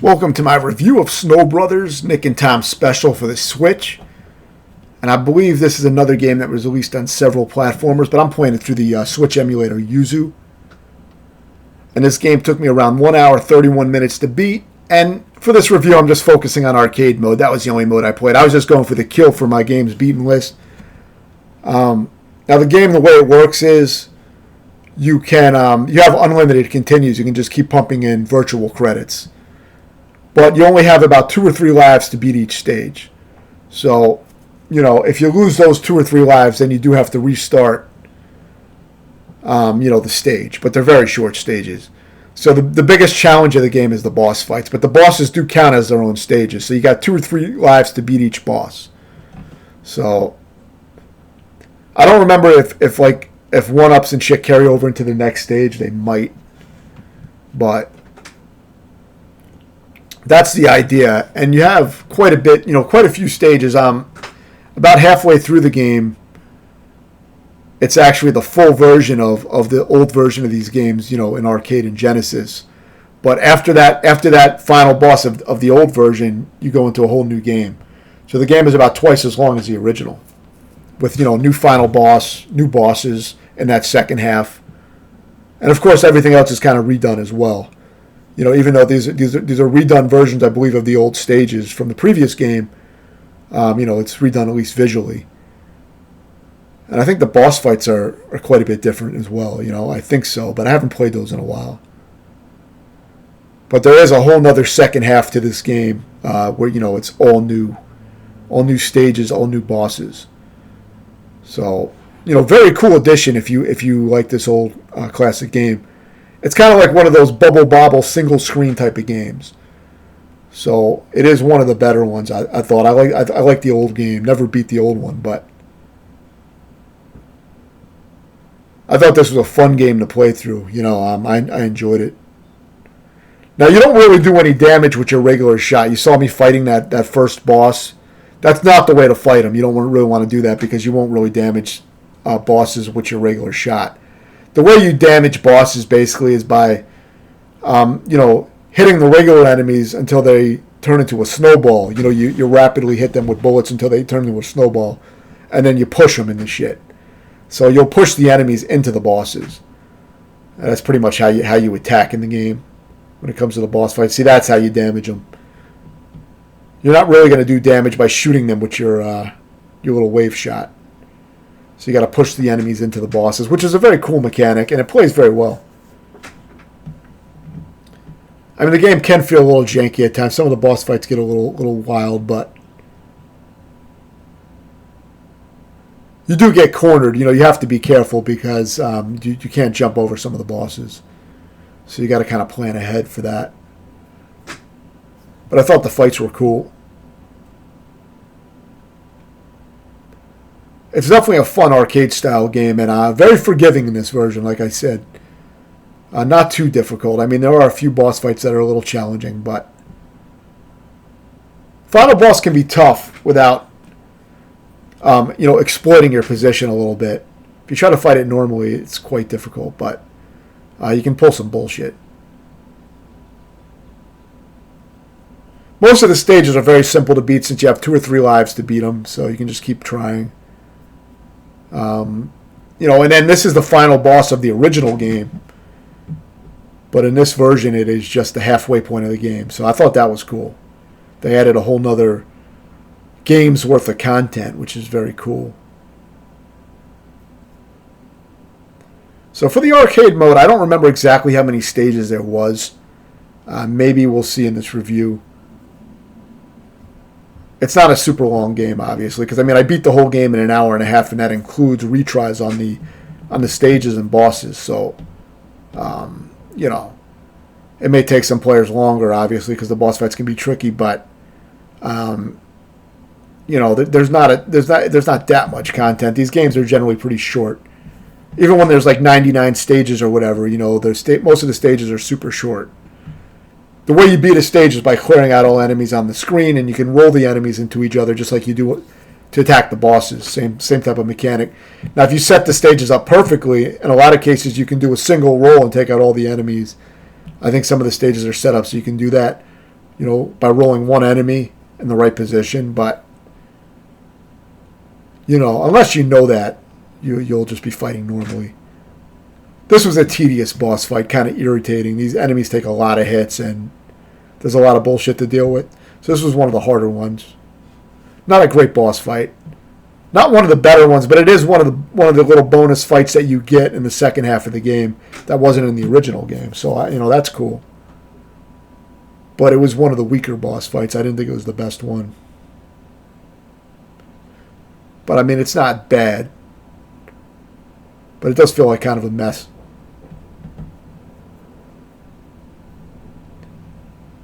Welcome to my review of Snow Brothers Nick and Tom Special for the Switch. And I believe this is another game that was released on several platformers, but I'm playing it through the Switch emulator Yuzu. And this game took me around 1 hour, 31 minutes to beat. And for this review, I'm just focusing on arcade mode. That was the only mode I played. I was just going for the kill for my game's beaten list. Now the game, the way it works is you can you have unlimited continues. You can just keep pumping in virtual credits. But you only have about 2 or 3 lives to beat each stage. So, if you lose those 2 or 3 lives, then you do have to restart, the stage. But they're very short stages. So the biggest challenge of the game is the boss fights. But the bosses do count as their own stages. So you got 2 or 3 lives to beat each boss. So, I don't remember if 1-ups and shit carry over into the next stage. They might. But that's the idea, and you have quite a bit, quite a few stages. About halfway through the game, it's actually the full version of the old version of these games, in arcade and Genesis. But after that final boss of the old version, you go into a whole new game. So the game is about twice as long as the original, with new final boss, new bosses in that second half, and of course everything else is kind of redone as well. Even though these are redone versions, I believe, of the old stages from the previous game, it's redone at least visually. And I think the boss fights are quite a bit different as well. I think so, but I haven't played those in a while. But there is a whole nother second half to this game where it's all new stages, all new bosses. So very cool addition if you like this old classic game. It's kind of like one of those bubble bobble single screen type of games. So it is one of the better ones. I thought I like the old game. Never beat the old one, but I thought this was a fun game to play through. I enjoyed it. Now you don't really do any damage with your regular shot. You saw me fighting that first boss. That's not the way to fight him. You don't really want to do that because you won't really damage bosses with your regular shot. The way you damage bosses basically is by, hitting the regular enemies until they turn into a snowball. You rapidly hit them with bullets until they turn into a snowball, and then you push them into shit. So you'll push the enemies into the bosses. And that's pretty much how you attack in the game when it comes to the boss fight. See, that's how you damage them. You're not really going to do damage by shooting them with your little wave shot. So you got to push the enemies into the bosses, which is a very cool mechanic, and it plays very well. I mean, the game can feel a little janky at times. Some of the boss fights get a little wild, but you do get cornered. You have to be careful because you can't jump over some of the bosses. So you got to kind of plan ahead for that. But I thought the fights were cool. It's definitely a fun arcade-style game, and very forgiving in this version, like I said. Not too difficult. I mean, there are a few boss fights that are a little challenging, but final boss can be tough without, exploiting your position a little bit. If you try to fight it normally, it's quite difficult, but you can pull some bullshit. Most of the stages are very simple to beat since you have 2 or 3 lives to beat them, so you can just keep trying. And then this is the final boss of the original game. But in this version, it is just the halfway point of the game. So I thought that was cool. They added a whole nother game's worth of content, which is very cool. So for the arcade mode, I don't remember exactly how many stages there was. Maybe we'll see in this review. It's not a super long game, obviously, because I beat the whole game in 1 hour and a half, and that includes retries on the stages and bosses. So, it may take some players longer, obviously, because the boss fights can be tricky. But, there's not that much content. These games are generally pretty short. Even when there's like 99 stages or whatever, most of the stages are super short. The way you beat a stage is by clearing out all enemies on the screen, and you can roll the enemies into each other just like you do to attack the bosses. Same type of mechanic. Now, if you set the stages up perfectly, in a lot of cases you can do a single roll and take out all the enemies. I think some of the stages are set up so you can do that. by rolling one enemy in the right position. But, unless you know that, you'll just be fighting normally. This was a tedious boss fight, kind of irritating. These enemies take a lot of hits, and there's a lot of bullshit to deal with. So this was one of the harder ones. Not a great boss fight. Not one of the better ones, but it is one of the little bonus fights that you get in the second half of the game that wasn't in the original game. So that's cool. But it was one of the weaker boss fights. I didn't think it was the best one. But I mean, it's not bad. But it does feel like kind of a mess.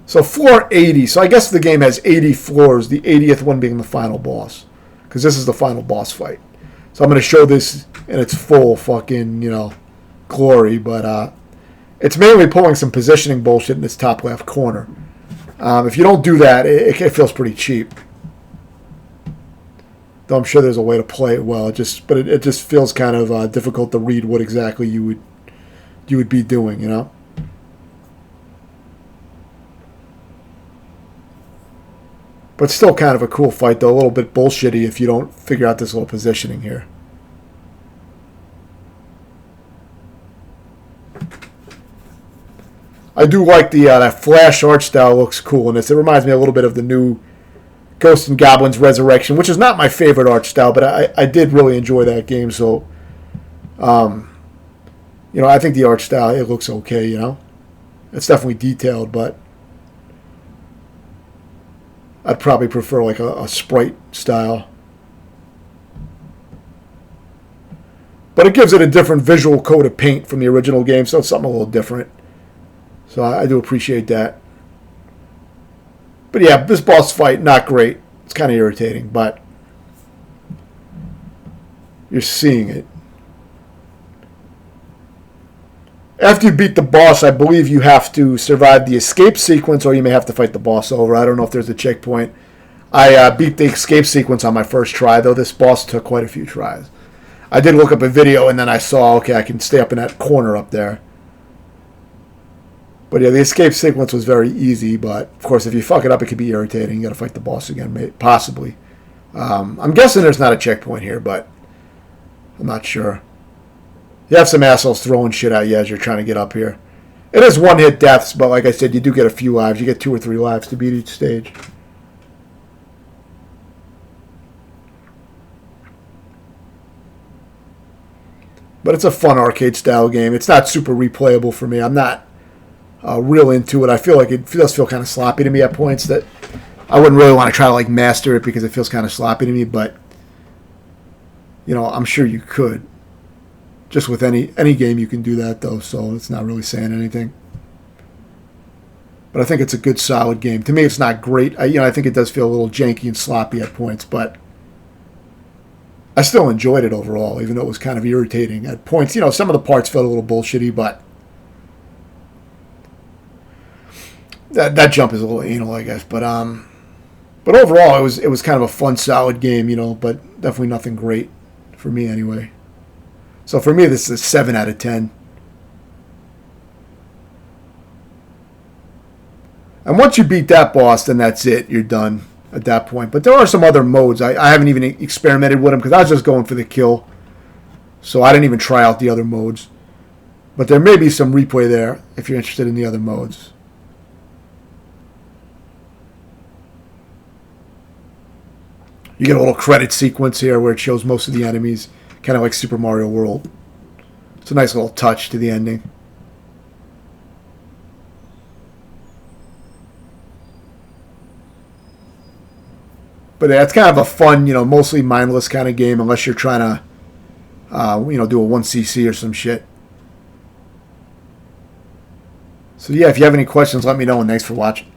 So floor 80. So I guess the game has 80 floors, the 80th one being the final boss. Because this is the final boss fight. So I'm going to show this in its full fucking, glory. But it's mainly pulling some positioning bullshit in this top left corner. If you don't do that, it feels pretty cheap. Though I'm sure there's a way to play it well. It just feels kind of difficult to read what exactly you would be doing, But still kind of a cool fight, though. A little bit bullshitty if you don't figure out this little positioning here. I do like that flash art style. Looks cool in this. It reminds me a little bit of the new Ghosts and Goblins Resurrection, which is not my favorite art style, but I did really enjoy that game. So, I think the art style, it looks okay, It's definitely detailed, but I'd probably prefer like a sprite style. But it gives it a different visual coat of paint from the original game, so it's something a little different. So I do appreciate that. But yeah, this boss fight, not great. It's kind of irritating, but you're seeing it. After you beat the boss, I believe you have to survive the escape sequence, or you may have to fight the boss over. I don't know if there's a checkpoint. I beat the escape sequence on my first try, though this boss took quite a few tries. I did look up a video, and then I saw, okay, I can stay up in that corner up there. But yeah, the escape sequence was very easy, but of course, if you fuck it up, it could be irritating. You got to fight the boss again, possibly. I'm guessing there's not a checkpoint here, but I'm not sure. You have some assholes throwing shit at you as you're trying to get up here. It is one-hit deaths, but like I said, you do get a few lives. You get 2 or 3 lives to beat each stage. But it's a fun arcade-style game. It's not super replayable for me. I'm not real into it. I feel like it does feel kind of sloppy to me at points that I wouldn't really want to try to like master it because it feels kind of sloppy to me, but I'm sure you could. Just with any game you can do that, though, so it's not really saying anything. But I think it's a good, solid game. To me, it's not great. I think it does feel a little janky and sloppy at points, but I still enjoyed it overall, even though it was kind of irritating at points. Some of the parts felt a little bullshitty, but that jump is a little anal, I guess. But overall, it was kind of a fun, solid game, but definitely nothing great for me anyway. So for me, this is a 7 out of 10. And once you beat that boss, then that's it. You're done at that point. But there are some other modes. I haven't even experimented with them because I was just going for the kill. So I didn't even try out the other modes. But there may be some replay there if you're interested in the other modes. You get a little credit sequence here where it shows most of the enemies. Kind of like Super Mario World. It's a nice little touch to the ending. But yeah, it's kind of a fun, mostly mindless kind of game unless you're trying to, do a 1cc or some shit. So yeah, if you have any questions, let me know, and thanks for watching.